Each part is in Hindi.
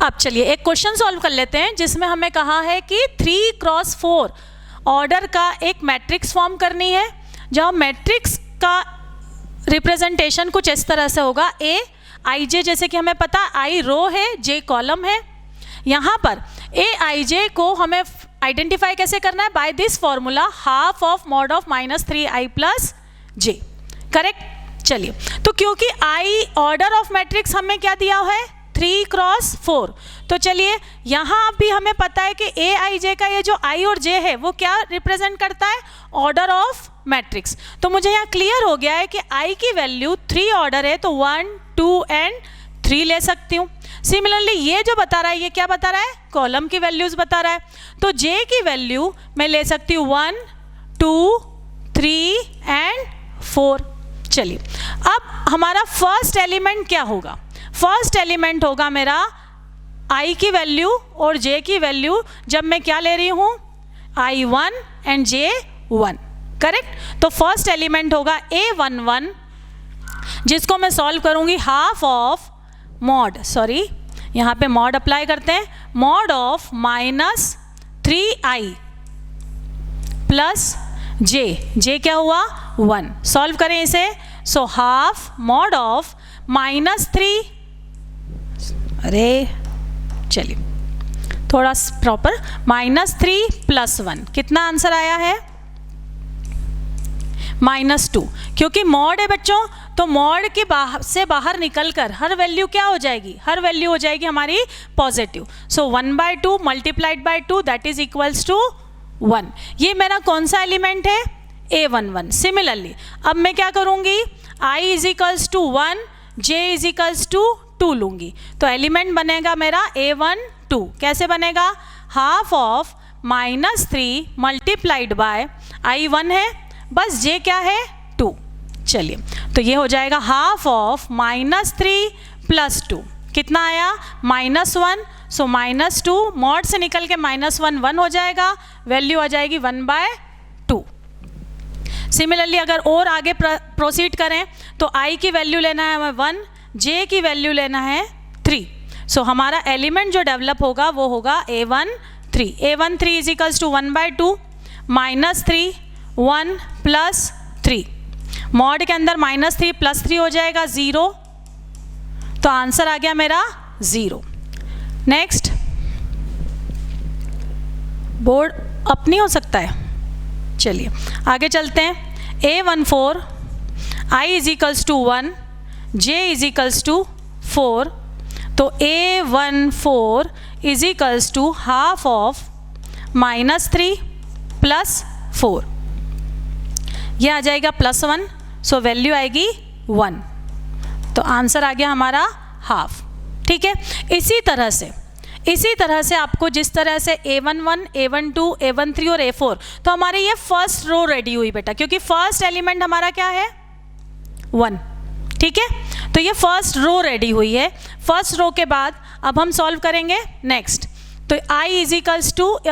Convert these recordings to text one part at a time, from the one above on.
अब चलिए एक क्वेश्चन सॉल्व कर लेते हैं जिसमें हमें कहा है कि 3x4 ऑर्डर का एक मैट्रिक्स फॉर्म करनी है, जहाँ मैट्रिक्स का रिप्रेजेंटेशन कुछ इस तरह से होगा, ए आई जे, जैसे कि हमें पता आई रो है, जे कॉलम है। यहाँ पर ए आई जे को हमें आइडेंटिफाई कैसे करना है, by this formula half of mod of -3i plus J, correct. चलिए, तो क्योंकि आई ऑर्डर ऑफ मैट्रिक्स हमें क्या दिया हुआ है 3x4, तो चलिए यहाँ भी हमें पता है कि ए आई जे का ये जो आई और जे है वो क्या रिप्रेजेंट करता है, ऑर्डर ऑफ मैट्रिक्स। तो मुझे यहाँ क्लियर हो गया है कि आई की वैल्यू 3 ऑर्डर है, तो 1, 2 एंड 3 ले सकती हूँ। सिमिलरली ये जो बता रहा है, ये क्या बता रहा है, कॉलम की वैल्यूज बता रहा है, तो जे की वैल्यू मैं ले सकती हूँ 1, 2, 3 एंड 4। चलिए, अब हमारा फर्स्ट एलिमेंट क्या होगा, फर्स्ट एलिमेंट होगा मेरा आई की वैल्यू और जे की वैल्यू, जब मैं क्या ले रही हूँ I1 एंड J1, करेक्ट। तो फर्स्ट एलिमेंट होगा A11, जिसको मैं सॉल्व करूँगी हाफ ऑफ मॉड, सॉरी यहाँ पे मॉड अप्लाई करते हैं, मॉड ऑफ -3i प्लस जे, जे क्या हुआ 1, सॉल्व करें इसे, सो हाफ मॉड ऑफ -3, अरे चलिए थोड़ा प्रॉपर, -3 + 1, कितना आंसर आया है -2, क्योंकि मॉड है बच्चों, तो मॉड के से बाहर निकलकर हर वैल्यू क्या हो जाएगी, हर वैल्यू हो जाएगी हमारी positive. So 1/2 multiplied by 2 that is equals to 1। ये मेरा कौन सा एलिमेंट है, A11। सिमिलरली अब मैं क्या करूँगी, I = 1, J = 2 लूँगी, तो एलिमेंट बनेगा मेरा A12, कैसे बनेगा, half of -3 multiplied by I1 है, बस J क्या है 2। चलिए, तो ये हो जाएगा हाफ ऑफ -3 + 2, कितना आया -1, सो -2 मॉड से निकल के -1 1 हो जाएगा, वैल्यू आ जाएगी 1/2। सिमिलरली अगर और आगे प्रोसीड करें तो I की वैल्यू लेना है हमें 1, J की वैल्यू लेना है 3, सो हमारा एलिमेंट जो डेवलप होगा वो होगा A13। A13 = 1/2 -3 1 + 3, मॉड के अंदर -3 + 3 हो जाएगा 0, तो आंसर आ गया मेरा 0। नेक्स्ट, बोर्ड अप नहीं हो सकता है, चलिए आगे चलते हैं। A14 I = 1, J = 4, तो A14 = हाफ ऑफ -3 + 4, यह आ जाएगा +1, सो वैल्यू आएगी 1, तो आंसर आ गया हमारा हाफ। ठीक है, इसी तरह से आपको जिस तरह से A11, A12, A13 और A4, तो हमारी ये फर्स्ट रो रेडी हुई बेटा, क्योंकि फर्स्ट एलिमेंट हमारा क्या है 1, ठीक है, तो ये फर्स्ट रो रेडी हुई है। फर्स्ट रो के बाद अब हम सॉल्व करेंगे नेक्स्ट, तो I =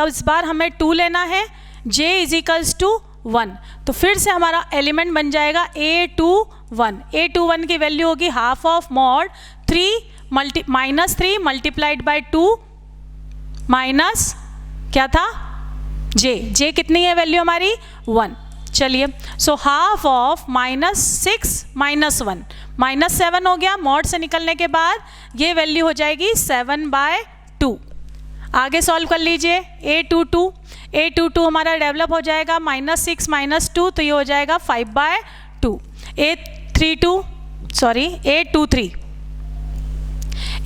इस बार हमें 2 लेना है, J = 1, तो फिर से हमारा एलिमेंट बन जाएगा A21। A21 की वैल्यू होगी half of mod -3 multiplied by 2 minus क्या था J कितनी है वैल्यू हमारी 1। चलिए, सो हाफ ऑफ -6 - 1 -7 हो गया, मॉड से निकलने के बाद ये वैल्यू हो जाएगी 7/2। आगे सॉल्व कर लीजिए, A22 हमारा डेवलप हो जाएगा -6 - 2, तो ये हो जाएगा 5/2।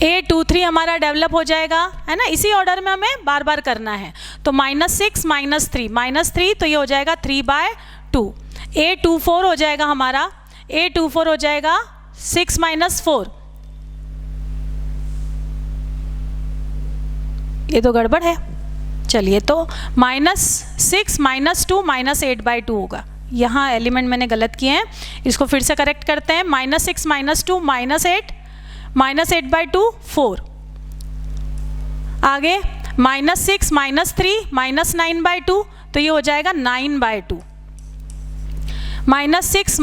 A23 हमारा डेवलप हो जाएगा, है ना, इसी ऑर्डर में हमें बार बार करना है, तो -6 - 3 तो ये हो जाएगा 3/2। A24 हो जाएगा हमारा, A24 हो जाएगा 6 - 4, ये तो गड़बड़ है। चलिए, तो -6 - 2 -8/2 होगा, यहाँ एलिमेंट मैंने गलत किए हैं, इसको फिर से करेक्ट करते हैं। -6 - 2 -8 -8/2 4, आगे -6 - 3 -9/2, तो ये हो जाएगा 9/2। -6 -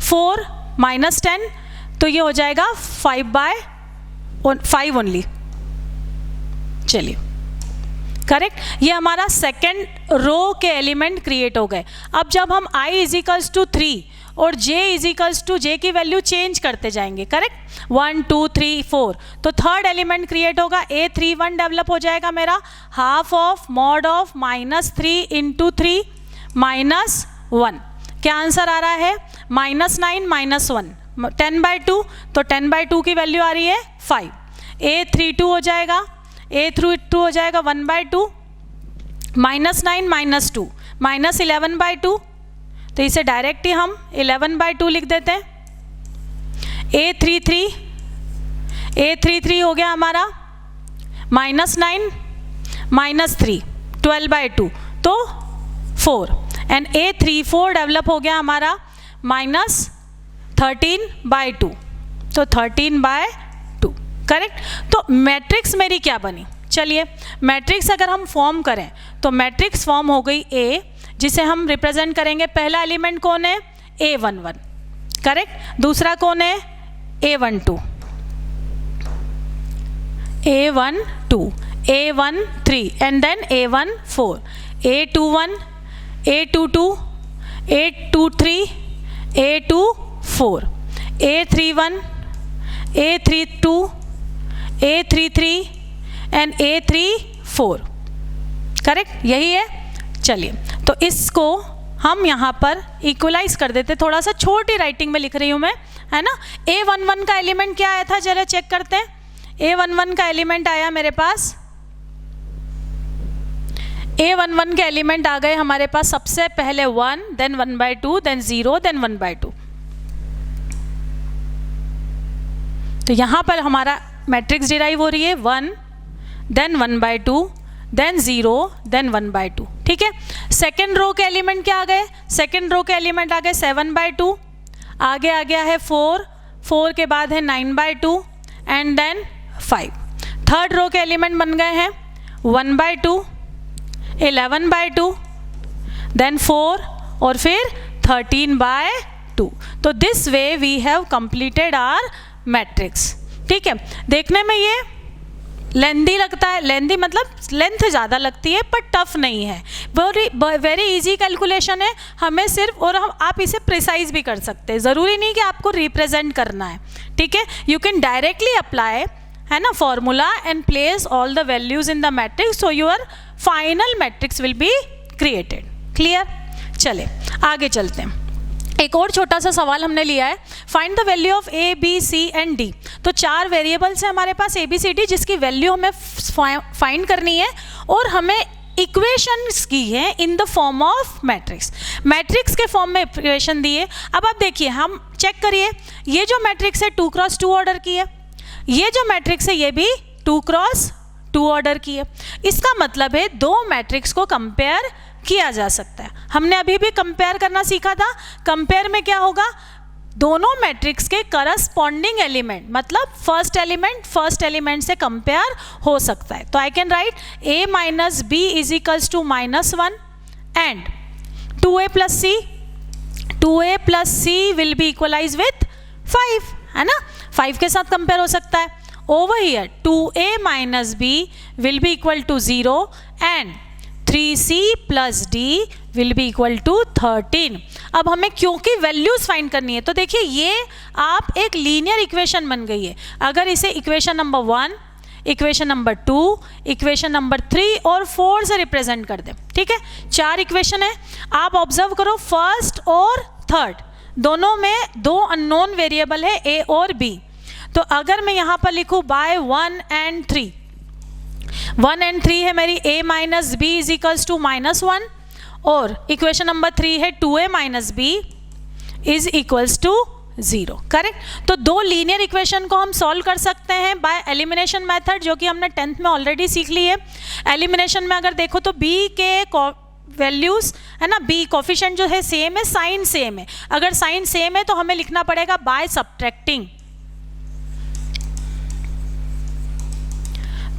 4 -10, तो ये हो जाएगा 5/2। 5 ओनली। चलिए करेक्ट, ये हमारा सेकेंड रो के एलिमेंट क्रिएट हो गए। अब जब हम i इजिकल्स टू 3 और j इजिकल्स टू j की वैल्यू चेंज करते जाएंगे, करेक्ट, 1 2 3 4, तो थर्ड एलिमेंट क्रिएट होगा, A31 डेवलप हो जाएगा मेरा, half of mod of -3 into 3 -1। क्या आंसर आ रहा है? -9 -1, 10/2, तो 10/2 की वैल्यू आ रही है 5। A32 हो जाएगा, A32 हो जाएगा 1/2, -9 -2 -11/2, तो इसे डायरेक्ट ही हम 11/2 लिख देते हैं। A33 हो गया हमारा -9 -3 12/2, तो 4, एंड A34 डेवलप हो गया हमारा -13/2, तो 13/2, करेक्ट। तो मैट्रिक्स मेरी क्या बनी? चलिए मैट्रिक्स अगर हम फॉर्म करें तो मैट्रिक्स फॉर्म हो गई A, जिसे हम रिप्रेजेंट करेंगे, पहला एलिमेंट कौन है? A11, करेक्ट, दूसरा कौन है? A12, A13 and then A14, A21, A22, A23, A24, A31, A32, A33 and A34, correct, यही है। चलिए तो इसको हम यहाँ पर इक्वलाइज कर देते, थोड़ा सा छोटी राइटिंग में लिख रही हूँ मैं, है ना। A11 का एलिमेंट क्या आया था, जरा चेक करते हैं। A11 का एलिमेंट आया मेरे पास, A11 के एलिमेंट आ गए हमारे पास, सबसे पहले 1, देन 1/2, देन 0, देन 1/2। तो यहाँ पर हमारा मैट्रिक्स डिराइव हो रही है 1, देन 1/2, देन 0, देन 1/2, ठीक है। सेकेंड रो के एलिमेंट क्या आ गए? सेकेंड रो के एलिमेंट आ गए 7/2, आगे आ गया है 4 के बाद है 9/2 एंड देन 5। थर्ड रो के एलिमेंट बन गए हैं 1/2, 11/2, देन 4 और फिर 13/2। तो this way we have completed our matrix, ठीक है। देखने में ये लेंदी लगता है, लेंदी मतलब लेंथ ज़्यादा लगती है, पर टफ नहीं है, वेरी इजी कैलकुलेशन है। हमें सिर्फ, और आप इसे प्रिसाइज भी कर सकते हैं, ज़रूरी नहीं कि आपको रिप्रेजेंट करना है, ठीक है। यू कैन डायरेक्टली अप्लाई, है ना, formula and place all the values in the matrix, so your final matrix will be created. Clear? चले आगे चलते हैं। एक और छोटा सा सवाल हमने लिया है, find the value of A, B, C and D। तो 4 वेरिएबल्स हैं हमारे पास A, B, C, D, जिसकी वैल्यू हमें फाइंड करनी है, और हमें इक्वेशंस की है in the form of matrix. Matrix के फॉर्म में इक्वेशन दिए। अब आप देखिए, हम चेक करिए, ये जो मैट्रिक्स है 2x2 ऑर्डर की है, ये जो मैट्रिक्स है ये भी 2x2 ऑर्डर की है। इसका मतलब है दो मैट्रिक्स को कंपेयर किया जा सकता है। हमने अभी भी कंपेयर करना सीखा था। कंपेयर में क्या होगा, दोनों मैट्रिक्स के करस्पॉन्डिंग एलिमेंट, मतलब फर्स्ट एलिमेंट से कंपेयर हो सकता है। तो I can write A minus B is equals to -1 and 2A plus C will be equalize with 5, है ना, 5 के साथ कंपेयर हो सकता है। Over here 2A minus B will be equal to 0 and 3C plus D will be equal to 13। अब हमें क्योंकि वैल्यूज फाइंड करनी है, तो देखिए ये आप एक लीनियर इक्वेशन बन गई है। अगर इसे equation number 1, equation number 2, equation number 3 और 4 से रिप्रेजेंट कर दें, ठीक है। 4 इक्वेशन है, आप ऑब्जर्व करो फर्स्ट और थर्ड दोनों में 2 अननोन वेरिएबल है A और B। तो अगर मैं यहाँ पर लिखूँ बाय 1 एंड 3, 1 एंड 3 है मेरी A minus B is equals to -1, और इक्वेशन नंबर 3 है 2A minus B is equals to 0, correct. तो दो लीनियर इक्वेशन को हम सॉल्व कर सकते हैं बाय एलिमिनेशन मेथड, जो कि हमने 10th में ऑलरेडी सीख ली है। एलिमिनेशन में अगर देखो तो B के वैल्यूज, है ना, B कोफिशिएंट जो है सेम है, साइन सेम है। अगर साइन सेम है तो हमें लिखना पड़ेगा बाय सब्ट्रैक्टिंग।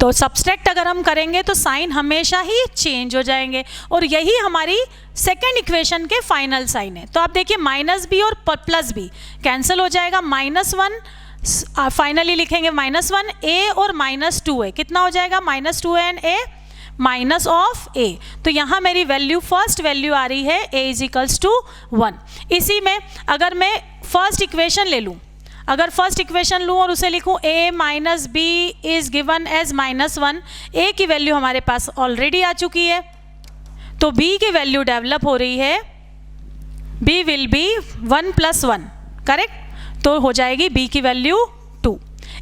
तो सब्सट्रैक्ट अगर हम करेंगे तो साइन हमेशा ही चेंज हो जाएंगे, और यही हमारी सेकेंड इक्वेशन के फाइनल साइन है। तो आप देखिए -B और +B कैंसिल हो जाएगा, -1 फाइनली लिखेंगे -1, a और -2a, कितना हो जाएगा, -2a and a minus of a। तो यहाँ मेरी वैल्यू, फर्स्ट वैल्यू आ रही है a = 1। इसी में अगर मैं फर्स्ट इक्वेशन ले लूँ, अगर फर्स्ट इक्वेशन लूँ और उसे लिखूँ a - b is given as -1, a की वैल्यू हमारे पास ऑलरेडी आ चुकी है, तो b की वैल्यू डेवलप हो रही है, b विल बी 1 + 1, करेक्ट, तो हो जाएगी b की वैल्यू 2।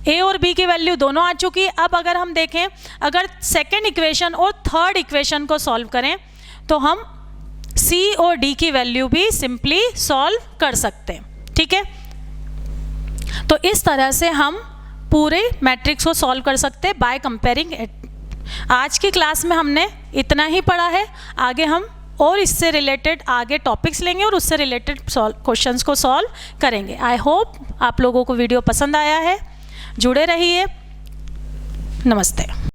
a और b की वैल्यू दोनों आ चुकी है। अब अगर हम देखें, अगर सेकेंड इक्वेशन और थर्ड इक्वेशन को सॉल्व करें तो हम c और d की वैल्यू भी सिंपली सॉल्व कर सकते हैं, ठीक है। तो इस तरह से हम पूरे मैट्रिक्स को सॉल्व कर सकते हैं बाय कंपेयरिंग इट। आज की क्लास में हमने इतना ही पढ़ा है, आगे हम और इससे रिलेटेड आगे टॉपिक्स लेंगे और उससे रिलेटेड क्वेश्चंस को सॉल्व करेंगे। आई होप आप लोगों को वीडियो पसंद आया है, जुड़े रहिए, नमस्ते।